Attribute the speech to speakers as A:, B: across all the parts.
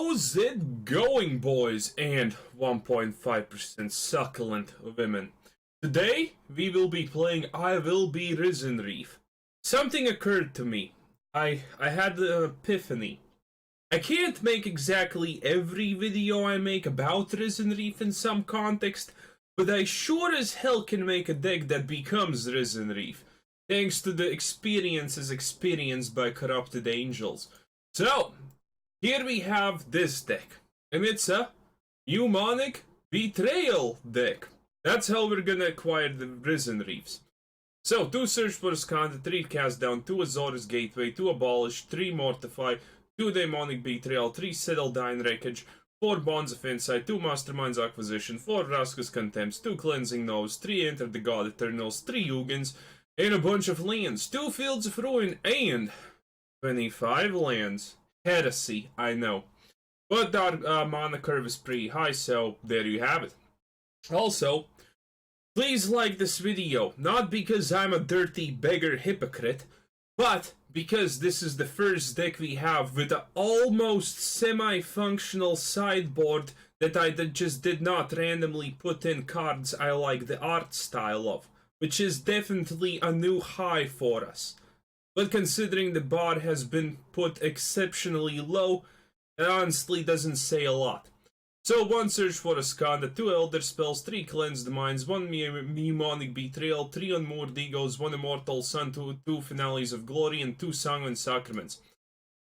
A: How's it going, boys and 1.5% succulent women? Today, we will be playing I Will Be Risen Reef. Something occurred to me. I had an epiphany. I can't make exactly every video I make about Risen Reef in some context, but I sure as hell can make a deck that becomes Risen Reef, thanks to the experiences experienced by corrupted angels. So, here we have this deck, and it's a Mnemonic Betrayal deck. That's how we're gonna acquire the Risen Reefs. So, 2 Search for Azcanta, 3 Cast Down, 2 Azor's Gateway, 2 Abolish, 3 Mortify, 2 Mnemonic Betrayal, 3 Settle the Wreckage, 4 Bonds of Insight, 2 Mastermind's Acquisition, 4 Vraska's Contempt, 2 Cleansing Nose, 3 Enter the God Eternals, 3 Ugins, and a bunch of lands, 2 Fields of Ruin, and 25 lands. Heresy, I know. But our mana curve is pretty high, so there you have it. Also, please like this video, not because I'm a dirty beggar hypocrite, but because this is the first deck we have with an almost semi-functional sideboard that I just did not randomly put in cards I like the art style of, which is definitely a new high for us. But considering the bar has been put exceptionally low, it honestly doesn't say a lot. So 1 Search for Azcanta, 2 Elder Spells, 3 Cleanse the Minds, 1 Mnemonic Betrayal, 3 Unmoored Egos, 1 Immortal Sun, 2 Finales of Glory, and 2 Sanguine Sacraments.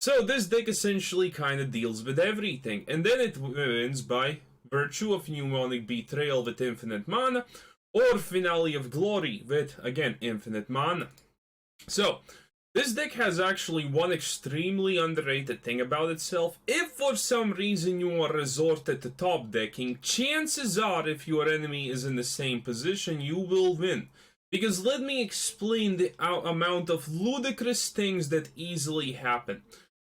A: So this deck essentially kinda deals with everything, and then it wins by virtue of Mnemonic Betrayal with infinite mana, or Finale of Glory with, again, infinite mana. So, this deck has actually one extremely underrated thing about itself. If for some reason you are resorted to top decking, chances are if your enemy is in the same position, you will win. Because let me explain the amount of ludicrous things that easily happen.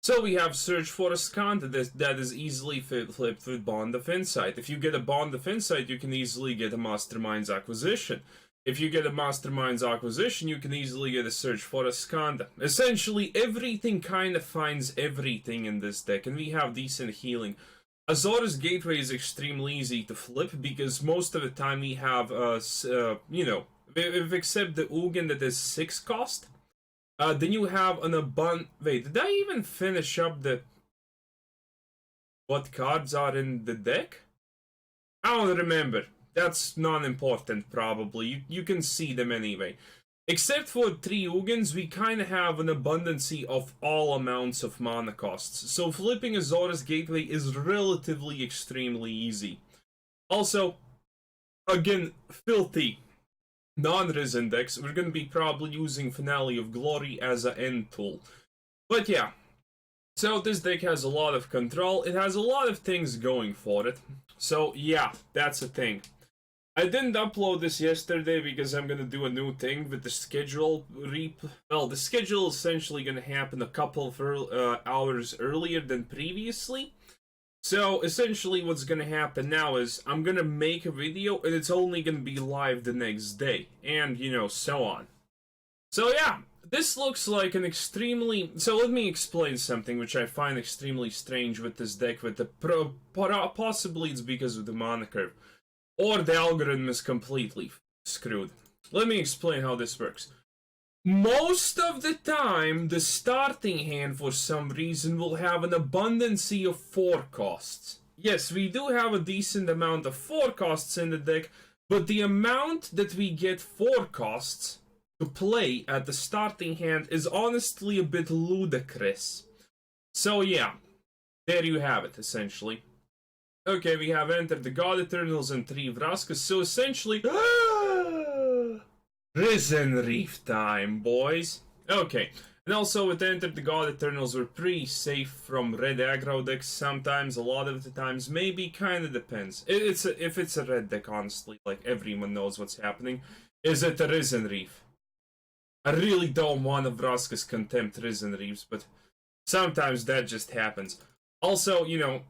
A: So we have Search for Azcanta that is easily flipped with Bond of Insight. If you get a Bond of Insight, you can easily get a Mastermind's Acquisition. If you get a Mastermind's Acquisition, you can easily get a Search for Azcanta. Essentially, everything kind of finds everything in this deck, and we have decent healing. Azor's Gateway is extremely easy to flip, because most of the time we have, you know, if except the Ugin that is 6 cost, then you have an abundant... Wait, did I even finish up the... what cards are in the deck? I don't remember. That's non-important, probably. You can see them anyway. Except for 3 Ugins, we kind of have an abundancy of all amounts of mana costs. So flipping Azor's Gateway is relatively extremely easy. Also, again, filthy non-Risen decks, we're going to be probably using Finale of Glory as an end tool. But yeah. So this deck has a lot of control. It has a lot of things going for it. So yeah, that's a thing. I didn't upload this yesterday because I'm gonna do a new thing with the schedule. Well, the schedule is essentially gonna happen a couple of hours earlier than previously. So essentially what's gonna happen now is I'm gonna make a video and it's only gonna be live the next day. And, you know, so on. So yeah, this looks like an extremely... So let me explain something which I find extremely strange with this deck. With the possibly it's because of the mana curve. Or the algorithm is completely screwed. Let me explain how this works. Most of the time, the starting hand, for some reason, will have an abundancy of 4 costs. Yes, we do have a decent amount of 4 costs in the deck, but the amount that we get 4 costs to play at the starting hand is honestly a bit ludicrous. So yeah, there you have it, essentially. Okay, we have entered the God Eternals and 3 Vraskas, so essentially... Risen Reef time, boys! Okay, and also with entered the God Eternals, we're pretty safe from red aggro decks sometimes, a lot of the times, maybe, kinda depends. If it's a red deck, honestly, like everyone knows what's happening. Is it a Risen Reef? I really don't want a Vraska's Contempt Risen Reefs, but sometimes that just happens. Also, you know,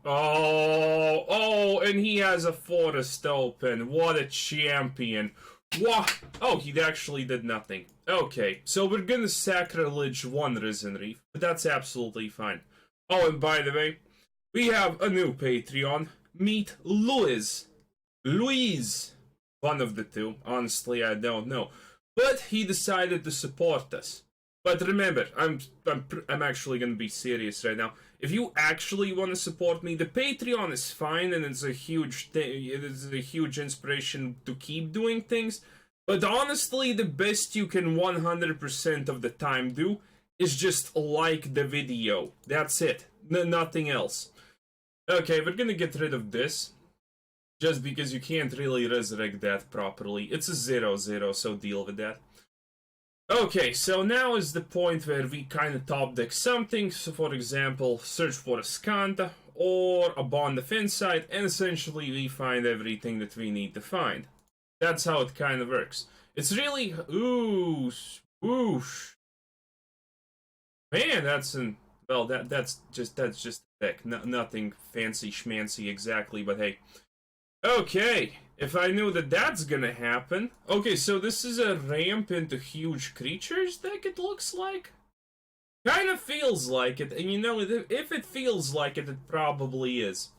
A: and he has a forest open. What a champion. What? Oh, he actually did nothing. Okay, so we're gonna sacrilege 1 Risen Reef, but that's absolutely fine. Oh, and by the way, we have a new Patreon. Meet Louise. One of the two. Honestly, I don't know. But he decided to support us. But remember, I'm actually gonna be serious right now. If you actually want to support me, the Patreon is fine and it's a huge thing. It is a huge inspiration to keep doing things. But honestly, the best you can 100% of the time do is just like the video. That's it. Nothing else. Okay, we're gonna get rid of this. Just because you can't really resurrect that properly. It's a 0-0, so deal with that. Okay, so now is the point where we kind of top deck something. So for example, search for Azcanta or a Bond of Insight, and essentially we find everything that we need to find. That's how it kind of works. It's really... Ooh, whoosh. Man, that's an... Well, that's just a deck. Nothing fancy schmancy exactly, but hey. Okay, if I knew that that's gonna happen... Okay, so this is a ramp into huge creatures deck, it looks like? Kind of feels like it, and you know, if it feels like it, it probably is.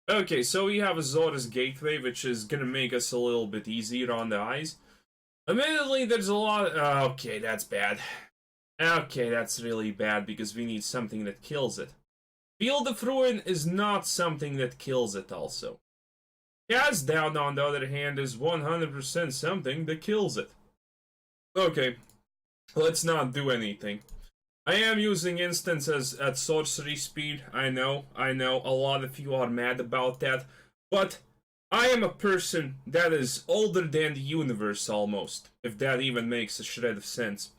A: Okay, so we have Azor's Gateway, which is gonna make us a little bit easier on the eyes. Admittedly, there's a lot... okay, that's bad. Okay, that's really bad, because we need something that kills it. Field of Ruin is not something that kills it also. Cast Down, on the other hand, is 100% something that kills it. Okay, let's not do anything. I am using instances at sorcery speed, I know, a lot of you are mad about that, but I am a person that is older than the universe almost, if that even makes a shred of sense.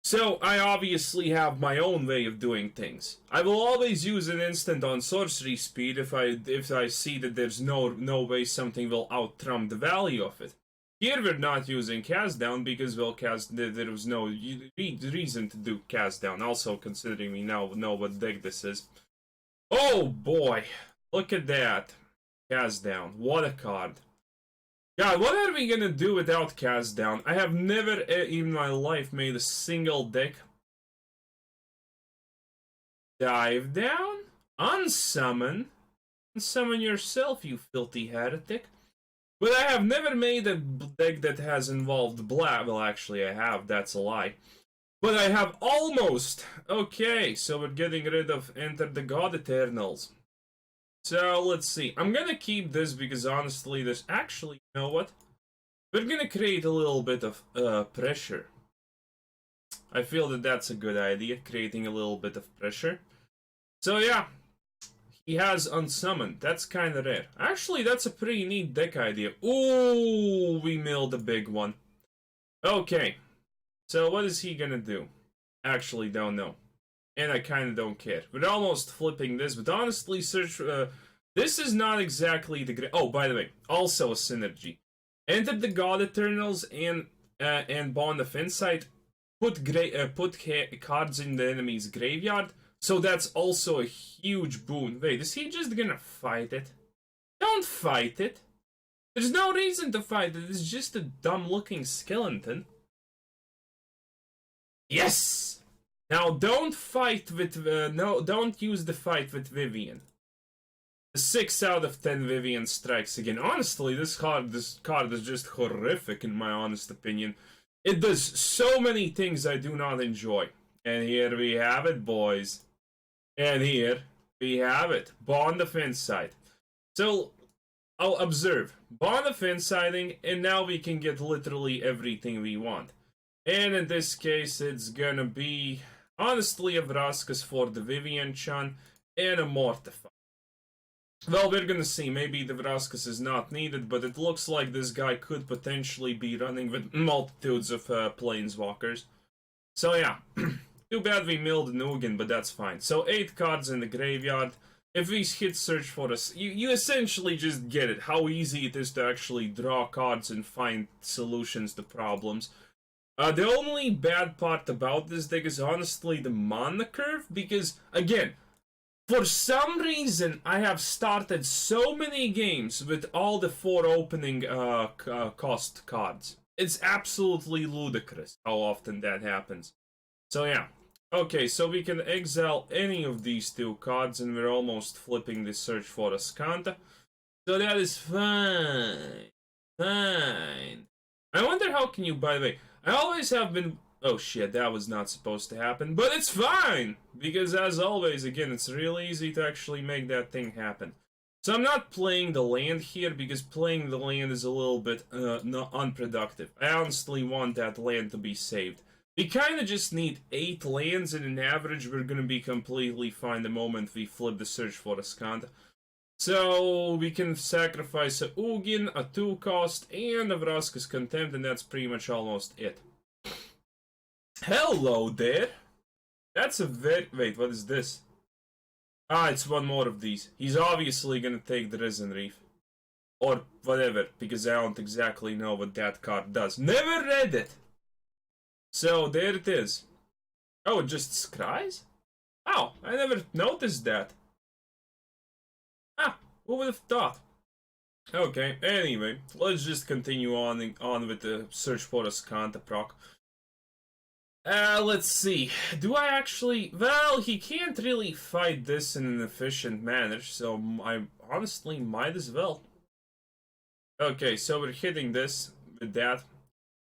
A: So, I obviously have my own way of doing things. I will always use an instant on sorcery speed if I see that there's no way something will out-trump the value of it. Here we're not using cast down because, well, there was no reason to do cast down. Also, considering we now know what deck this is. Oh boy, look at that. Cast down, what a card. God, what are we gonna do without cast down? I have never in my life made a single deck. Dive down? Unsummon? Unsummon yourself, you filthy heretic. But I have never made a deck that has involved black. Well, actually I have, that's a lie. But I have almost. Okay, so we're getting rid of Enter the God Eternals. So, let's see. I'm gonna keep this because honestly, there's actually, you know what? We're gonna create a little bit of pressure. I feel that that's a good idea, creating a little bit of pressure. So yeah, he has Unsummoned. That's kind of rare. Actually, that's a pretty neat deck idea. Ooh, we milled a big one. Okay, so what is he gonna do? Actually, don't know. And I kind of don't care. We're almost flipping this, but honestly, this is not exactly the... Oh, by the way, also a synergy. Enter the God Eternals and Bond of Insight. Put cards in the enemy's graveyard. So that's also a huge boon. Wait, is he just gonna fight it? Don't fight it. There's no reason to fight it. It's just a dumb-looking skeleton. Yes! Now, don't fight with... don't use the fight with Vivian. 6 out of 10 Vivian strikes again. Honestly, this card is just horrific in my honest opinion. It does so many things I do not enjoy. And here we have it, boys. And here we have it. Bond of Insight. So, I'll observe. Bond of Insighting, and now we can get literally everything we want. And in this case, it's gonna be... Honestly, a Vraska's for the Vivian-chan and a Mortify. Well, we're gonna see. Maybe the Vraska's is not needed, but it looks like this guy could potentially be running with multitudes of Planeswalkers. So yeah, too bad we milled an Ugin, but that's fine. So 8 cards in the graveyard. If we hit search for us, you essentially just get it. How easy it is to actually draw cards and find solutions to problems. The only bad part about this deck is honestly the mana curve, because, again, for some reason I have started so many games with all the 4 opening cost cards. It's absolutely ludicrous how often that happens. So yeah, Okay, so we can exile any of these two cards, and we're almost flipping the search for Azcanta. So that is fine. Fine. I wonder how can you, by the way, I always have been... Oh shit, that was not supposed to happen, but it's fine! Because as always, again, it's really easy to actually make that thing happen. So I'm not playing the land here, because playing the land is a little bit unproductive. I honestly want that land to be saved. We kind of just need 8 lands, and in average we're gonna be completely fine the moment we flip the search for Azcanta. So we can sacrifice a Ugin, a 2-cost, and a Vraska's Contempt, and that's pretty much almost it. Hello there! That's a very... Wait, what is this? Ah, it's one more of these. He's obviously gonna take the Risen Reef. Or whatever, because I don't exactly know what that card does. Never read it! So, there it is. Oh, it just scries? Oh, I never noticed that. Ah, who would have thought? Okay, anyway, let's just continue on with the search for Azcanta proc. Let's see. Do I actually... Well, he can't really fight this in an efficient manner, so I honestly might as well. Okay, so we're hitting this with that.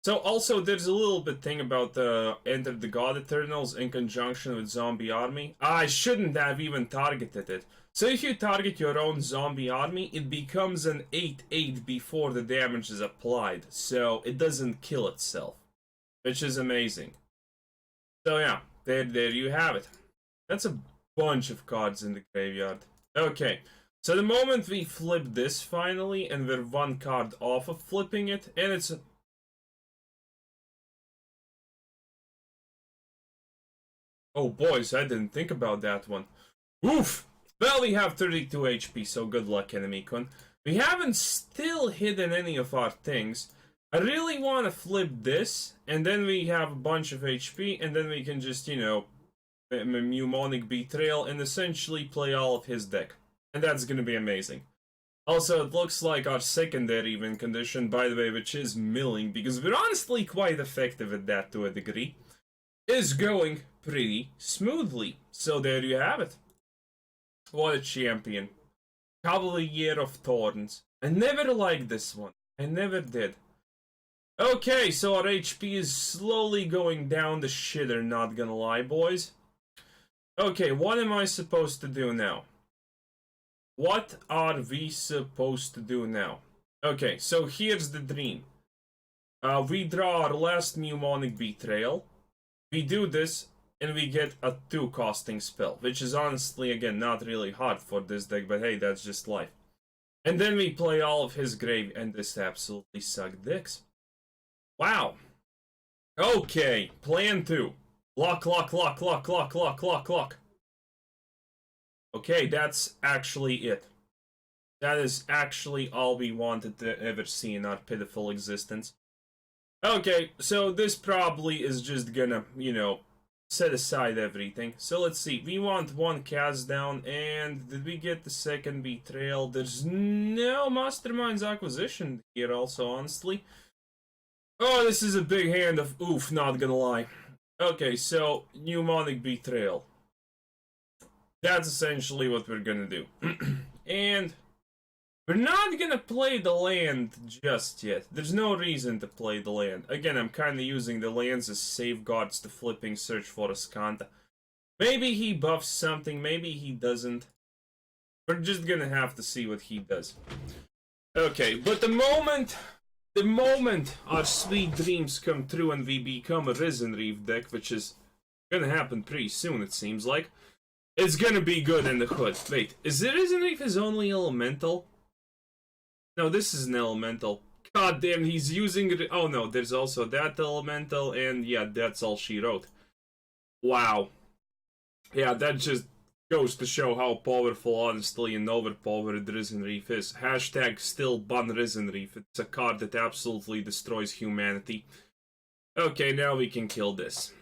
A: So also there's a little bit thing about Enter the God Eternals in conjunction with Zombie Army. I shouldn't have even targeted it. So if you target your own zombie army, it becomes an 8/8 before the damage is applied. So it doesn't kill itself. Which is amazing. So yeah, there you have it. That's a bunch of cards in the graveyard. Okay, so the moment we flip this finally, and we're 1 card off of flipping it, and it's... Oh boys, I didn't think about that one. Oof! Well, we have 32 HP, so good luck, enemy con. We haven't still hidden any of our things. I really want to flip this, and then we have a bunch of HP, and then we can just, you know, Mnemonic Betrayal, and essentially play all of his deck. And that's gonna be amazing. Also, it looks like our secondary win condition, by the way, which is milling, because we're honestly quite effective at that to a degree, is going pretty smoothly. So there you have it. What a champion. Cavalier of Thorns. I never liked this one. I never did. Okay, so our HP is slowly going down the shitter, not gonna lie, boys. Okay, what am I supposed to do now? What are we supposed to do now? Okay, so here's the dream. We draw our last Mnemonic Betrayal. We do this, and we get a 2-costing spell, which is honestly, again, not really hard for this deck, but hey, that's just life. And then we play all of his grave, and this absolutely sucked dicks. Wow. Okay, plan 2. Lock. Okay, that's actually it. That is actually all we wanted to ever see in our pitiful existence. Okay, so this probably is just gonna, you know, set aside everything. So let's see, we want 1 cast down, and did we get the second Betrayal? There's no Mastermind's acquisition here also, honestly. Oh, this is a big hand of oof, not gonna lie. Okay, so Mnemonic Betrayal. That's essentially what we're gonna do. And we're not gonna play the land just yet. There's no reason to play the land. Again, I'm kind of using the lands as safeguards to flipping search for Azcanta. Maybe he buffs something, maybe he doesn't. We're just gonna have to see what he does. Okay, but the moment our sweet dreams come true and we become a Risen Reef deck, which is gonna happen pretty soon, it seems like, it's gonna be good in the hood. Wait, is the Risen Reef his only elemental? No, this is an elemental. God damn, he's using it. Oh no, there's also that elemental, and yeah, that's all she wrote. Wow. Yeah, that just goes to show how powerful, honestly, and overpowered Risen Reef is. Hashtag still ban Risen Reef. It's a card that absolutely destroys humanity. Okay, now we can kill this.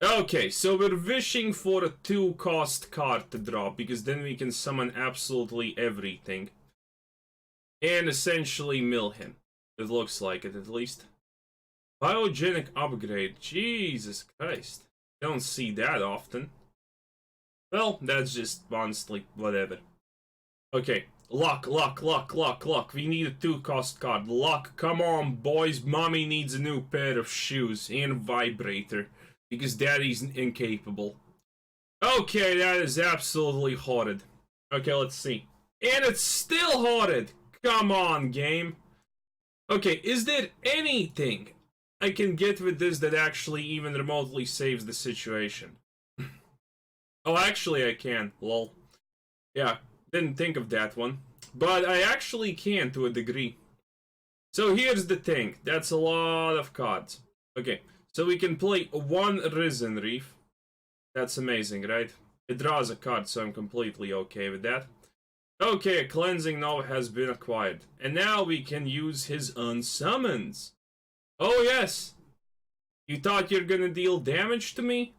A: Okay, so we're wishing for a 2-cost card to draw, because then we can summon absolutely everything. And essentially mill him. It looks like it, at least. Biogenic upgrade. Jesus Christ. Don't see that often. Well, that's just honestly whatever. Okay, luck. We need a 2-cost card. Luck, come on, boys. Mommy needs a new pair of shoes and a vibrator because daddy's incapable. Okay, that is absolutely horrid. Okay, let's see. And it's still horrid. Come on, game. Okay, is there anything I can get with this that actually even remotely saves the situation? Oh, actually I can. Lol. Yeah, didn't think of that one. But I actually can to a degree. So here's the thing. That's a lot of cards. Okay, so we can play 1 Risen Reef. That's amazing, right? It draws a card, so I'm completely okay with that. Okay, a Cleansing Nova has been acquired. And now we can use his Unsummons. Oh yes! You thought you're gonna deal damage to me?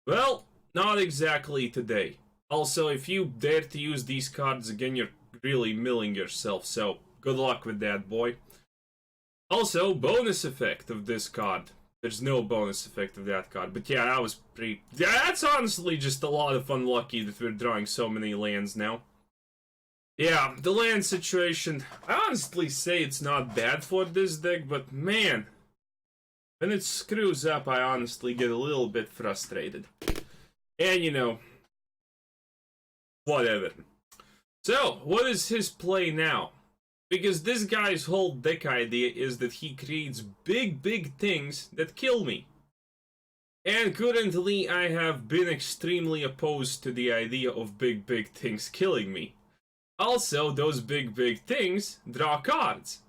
A: Well, not exactly today. Also, if you dare to use these cards again, you're really milling yourself, so good luck with that, boy. Also, bonus effect of this card. There's no bonus effect of that card, but yeah, that was pretty... That's honestly just a lot of unlucky that we're drawing so many lands now. Yeah, the land situation, I honestly say it's not bad for this deck, but man, when it screws up, I honestly get a little bit frustrated. And you know, whatever. So, what is his play now? Because this guy's whole deck idea is that he creates big things that kill me. And currently, I have been extremely opposed to the idea of big things killing me. Also, those big things draw cards.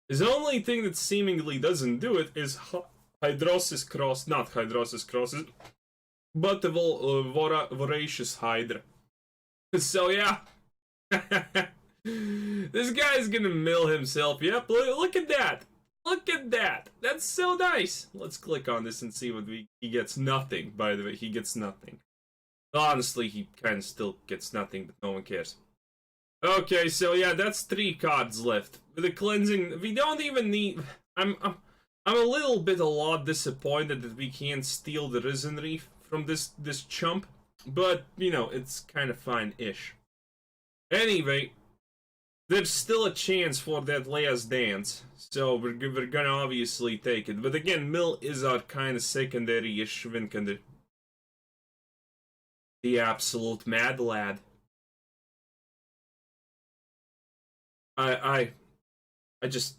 A: The only thing that seemingly doesn't do it is Hydrosis Cross, not Hydrosis Crosses, but the Voracious Hydra. So yeah, this guy's gonna mill himself. Yep, look at that. Look at that. That's so nice. Let's click on this and see what he gets. Nothing, by the way. He gets nothing. Honestly, he kind of still gets nothing, but no one cares. Okay, so yeah, that's 3 cards left. With the cleansing, we don't even need... I'm a lot disappointed that we can't steal the Risen Reef from this chump. But, you know, it's kind of fine-ish. Anyway, there's still a chance for that last dance. So we're gonna obviously take it. But again, Mill is our kind of secondary-ish win condition. The absolute mad lad. I just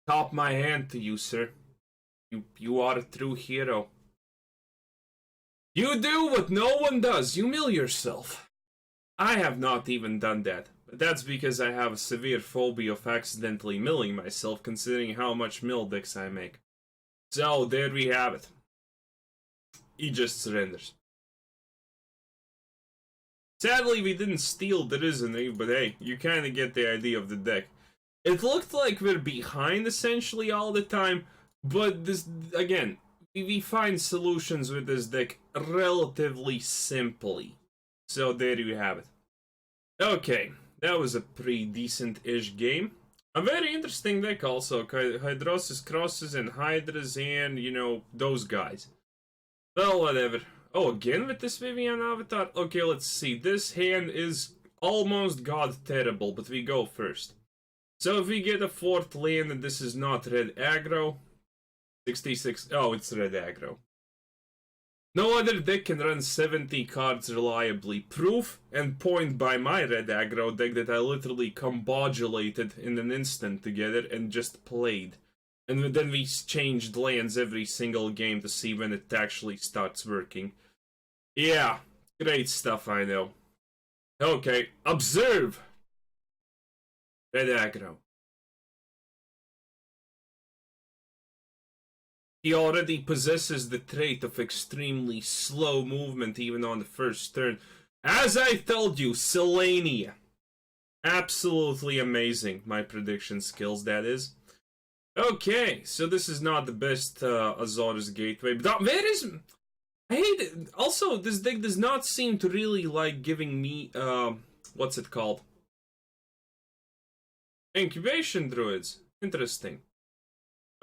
A: top my hand to you, sir. You are a true hero. You do what no one does. You mill yourself. I have not even done that. But that's because I have a severe phobia of accidentally milling myself, considering how much mill decks I make. So, there we have it. He just surrenders. Sadly, we didn't steal the Risen Reef, but hey, you kinda get the idea of the deck. It looked like we're behind essentially all the time, but this, again, we find solutions with this deck relatively simply. So there you have it. Okay, that was a pretty decent-ish game. A very interesting deck also, Hydrosis Crosses and Hydras and, you know, those guys. Well, whatever. Oh, again with this Vivian Avatar? Okay, let's see. This hand is almost god terrible, but we go first. So if we get a 4th land and this is not red aggro, 66... Oh, it's red aggro. No other deck can run 70 cards reliably. Proof and point by my red aggro deck that I literally combobulated in an instant together and just played. And then we changed lands every single game to see when it actually starts working. Yeah, great stuff, I know. Okay, observe! Red aggro. He already possesses the trait of extremely slow movement even on the first turn. As I told you, Selenia. Absolutely amazing, my prediction skills, that is. Okay, so this is not the best Azor's Gateway, but where is... I hate it. Also, this deck does not seem to really like giving me, what's it called? Incubation Druids. Interesting.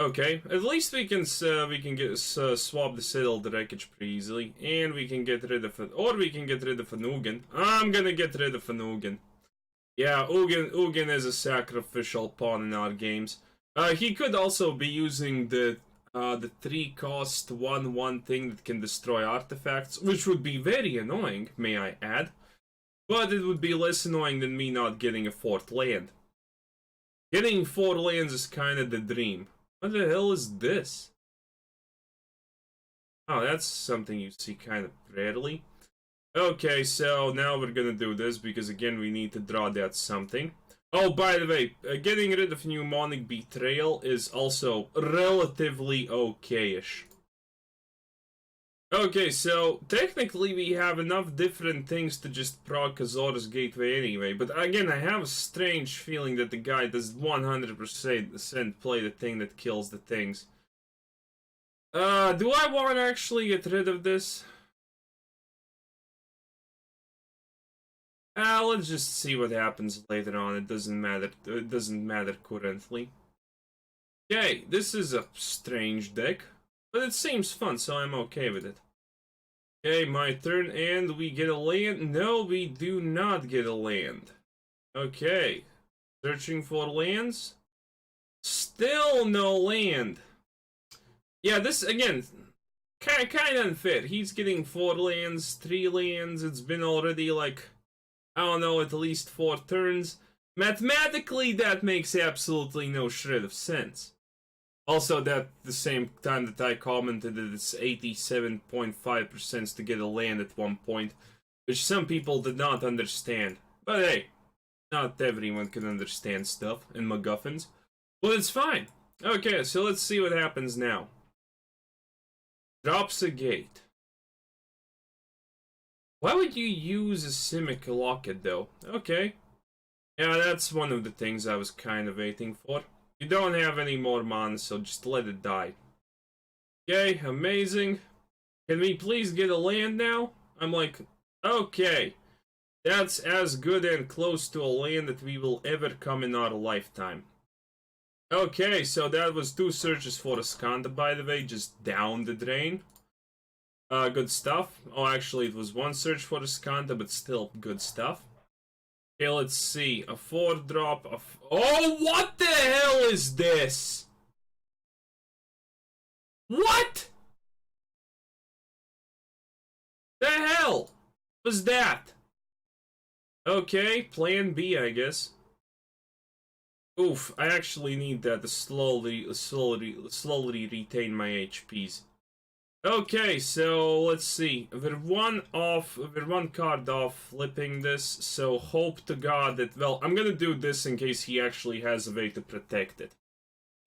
A: Okay, at least we can get swap the Settle the Wreckage pretty easily, and we can get rid of it, or we can get rid of an Ugin. I'm gonna get rid of an Ugin. Yeah, Ugin is a sacrificial pawn in our games. He could also be using the 3-cost 1/1 thing that can destroy artifacts, which would be very annoying, may I add. But it would be less annoying than me not getting a 4th land. Getting 4 lands is kinda the dream. What the hell is this? Oh, that's something you see kind of rarely. Okay, so now we're gonna do this because again we need to draw that something. Oh, by the way, getting rid of Mnemonic Betrayal is also relatively okay-ish. Okay, so technically we have enough different things to just proc Azor's Gateway anyway, but again I have a strange feeling that the guy does 100% play the thing that kills the things. Do I want to actually get rid of this? Let's just see what happens later on. It doesn't matter. It doesn't matter currently. Okay, this is a strange deck, but it seems fun, so I'm okay with it. Okay, my turn, and we get a land. No, we do not get a land. Okay, searching for lands. Still no land. Yeah, this again, kind of unfair. He's getting 4 lands, 3 lands. It's been already like, I don't know, at least 4 turns. Mathematically, that makes absolutely no shred of sense. Also, that the same time that I commented that it's 87.5% to get a land at one point, which some people did not understand. But hey, not everyone can understand stuff and MacGuffins. But it's fine. Okay, so let's see what happens now. Drops a gate. Why would you use a Simic Locket, though? Okay. Yeah, that's one of the things I was kind of waiting for. You don't have any more mana, so just let it die. Okay, amazing. Can we please get a land now? I'm like, okay. That's as good and close to a land that we will ever come in our lifetime. Okay, so that was 2 searches for Azcanta, by the way, just down the drain. Good stuff. Oh, actually, it was 1 search for Azcanta, but still good stuff. Okay, let's see. A 4-drop. Oh, what the hell is this? What? The hell was that? Okay, plan B, I guess. Oof, I actually need that to slowly retain my HPs. Okay, so let's see. We're one card off flipping this, so hope to God that, well, I'm gonna do this in case he actually has a way to protect it.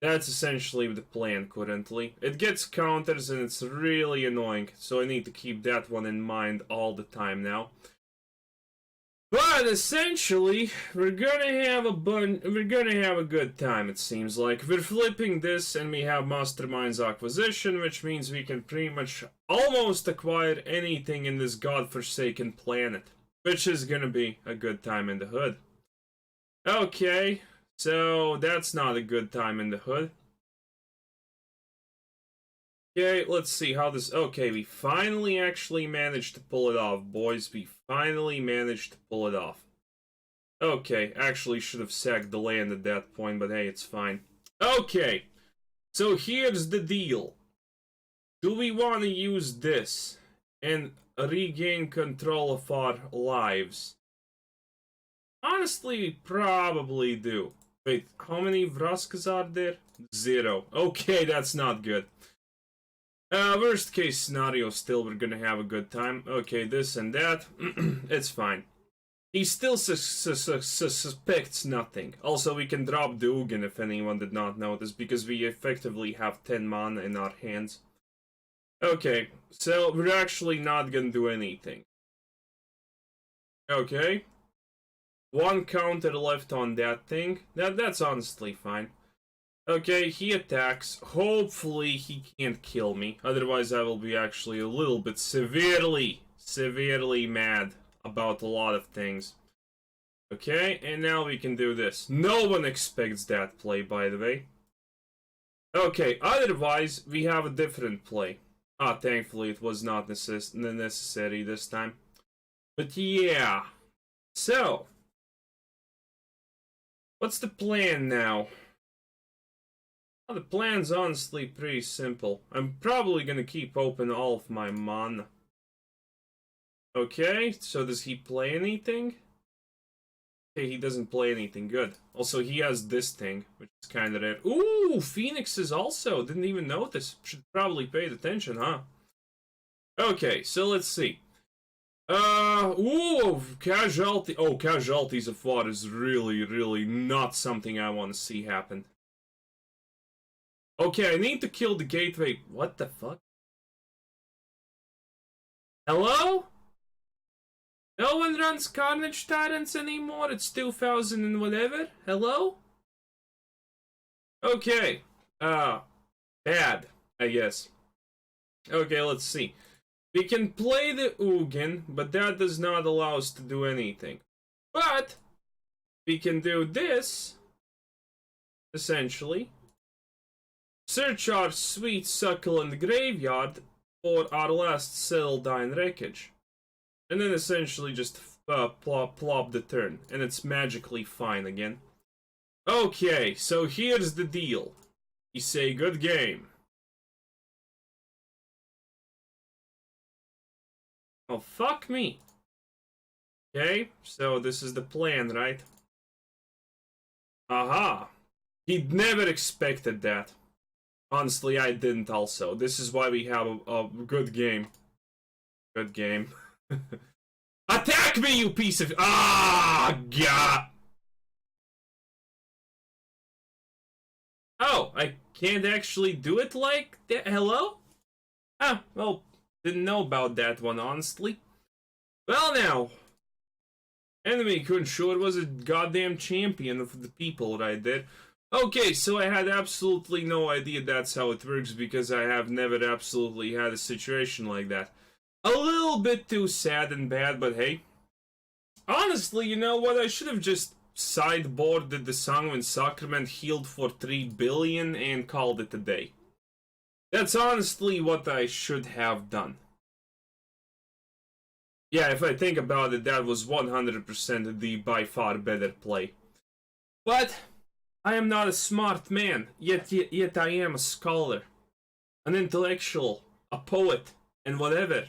A: That's essentially the plan currently. It gets counters and it's really annoying, so I need to keep that one in mind all the time now. But essentially, we're gonna have a good time, it seems like. We're flipping this and we have Mastermind's acquisition, which means we can pretty much almost acquire anything in this godforsaken planet, which is gonna be a good time in the hood. Okay, so that's not a good time in the hood. Okay, let's see how this... Okay, we finally actually managed to pull it off, boys. We finally managed to pull it off. Okay, actually should have sacked the land at that point, but hey, it's fine. Okay, so here's the deal. Do we want to use this and regain control of our lives? Honestly, we probably do. Wait, how many Vraskas are there? 0. Okay, that's not good. Worst case scenario, still we're gonna have a good time. Okay, this and that. It's fine. He still suspects nothing. Also, we can drop the Ugin if anyone did not notice, because we effectively have 10 mana in our hands. Okay, so we're actually not gonna do anything. Okay. 1 counter left on that thing. That's honestly fine. Okay, he attacks. Hopefully he can't kill me. Otherwise I will be actually a little bit severely mad about a lot of things. Okay, and now we can do this. No one expects that play, by the way. Okay, otherwise, we have a different play. Thankfully, it was not necessary this time. But yeah. So, what's the plan now? Well, the plan's honestly pretty simple. I'm probably gonna keep open all of my mana. Okay, so does he play anything? Okay, he doesn't play anything good. Also, he has this thing, which is kind of rare. Ooh, Phoenixes also! Didn't even notice. Should probably pay attention, huh? Okay, so let's see. Ooh, casualty. Oh, casualties of water is really, really not something I want to see happen. Okay, I need to kill the gateway. What the fuck? Hello? No one runs Carnage Tyrants anymore? It's 2000 and whatever? Hello? Okay. Bad, I guess. Okay, let's see. We can play the Ugin, but that does not allow us to do anything. But we can do this, essentially. Search our sweet succulent graveyard for our last Settle the Wreckage. And then essentially just plop the turn. And it's magically fine again. Okay, so here's the deal. We say good game. Oh, fuck me. Okay, so this is the plan, right? Aha. He'd never expected that. Honestly, I didn't also. This is why we have a good game. Good game. Attack me, you piece of... Ah, God! Oh, I can't actually do it like that? Hello? Ah, well, didn't know about that one, honestly. Well, now. Enemy couldn't show it was a goddamn champion of the people right there. Okay, so I had absolutely no idea that's how it works because I have never absolutely had a situation like that. A little bit too sad and bad, but hey. Honestly, you know what? I should have just sideboarded the Sanguine Sacrament, healed for 3 billion, and called it a day. That's honestly what I should have done. Yeah, if I think about it, that was 100% the by far better play. But I am not a smart man, yet I am a scholar, an intellectual, a poet, and whatever.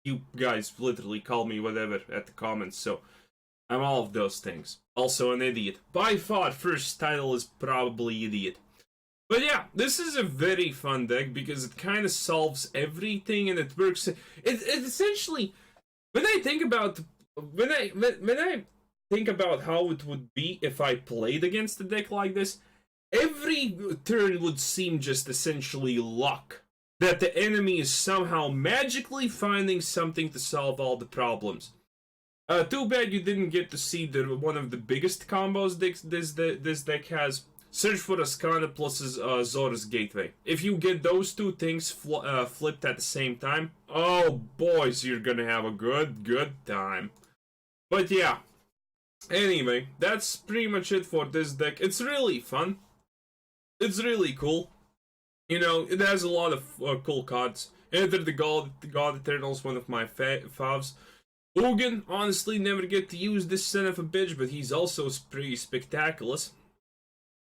A: You guys literally call me whatever at the comments, so I'm all of those things. Also an idiot. By far, first title is probably idiot. But yeah, this is a very fun deck because it kind of solves everything and it works. It essentially, when I think about how it would be if I played against a deck like this, every turn would seem just essentially luck. That the enemy is somehow magically finding something to solve all the problems. Too bad you didn't get to see one of the biggest combos this deck has. Search for Azcanta plus Azor's Gateway. If you get those two things flipped at the same time, oh boys, you're gonna have a good time. But yeah, anyway, that's pretty much it for this deck. It's really fun. It's really cool. You know, it has a lot of cool cards. Enter the God Eternal is one of my favs. Ugin, honestly, never get to use this son of a bitch, but he's also pretty spectacular.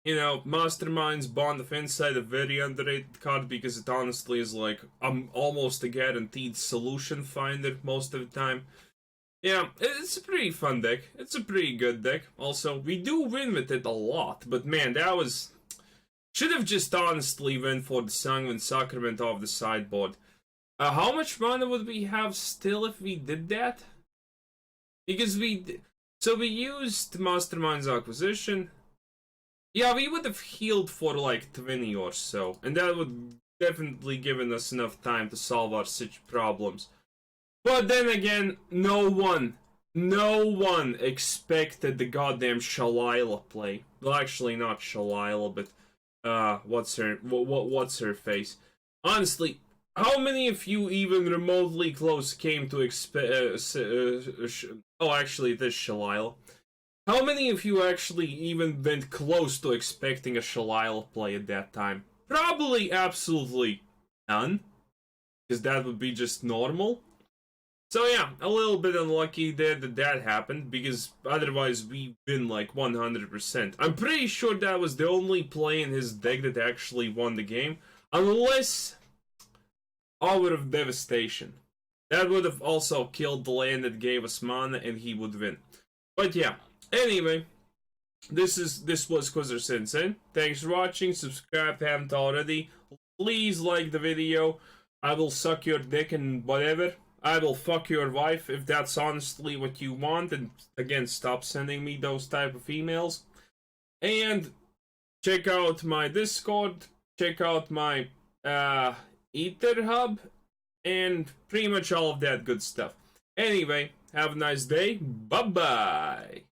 A: You know, Mastermind's Bond of Insight, a very underrated card because it honestly is like almost a guaranteed solution finder most of the time. Yeah, it's a pretty fun deck. It's a pretty good deck. Also, we do win with it a lot, but man, that was... Should have just honestly went for the Sanguine Sacrament off the sideboard. How much mana would we have still if we did that? Because we used Mastermind's Acquisition. Yeah, we would have healed for like 20 or so. And that would definitely given us enough time to solve our problems. But then again, no one expected the goddamn Shalila play. Well, actually not Shalila, but... what's her face? Honestly, how many of you even remotely close came to expect? Oh, actually, it is Shalila. How many of you actually even went close to expecting a Shalila play at that time? Probably absolutely none, because that would be just normal. So yeah, a little bit unlucky that happened, because otherwise we win like 100%. I'm pretty sure that was the only play in his deck that actually won the game, unless Hour of Devastation. That would have also killed the land that gave us mana and he would win. But yeah, anyway, this was Quizzer Sensei. Thanks for watching, subscribe if you haven't already. Please like the video. I will suck your dick and whatever. I will fuck your wife if that's honestly what you want. And again, stop sending me those type of emails. And check out my Discord. Check out my Ether Hub. And pretty much all of that good stuff. Anyway, have a nice day. Bye-bye.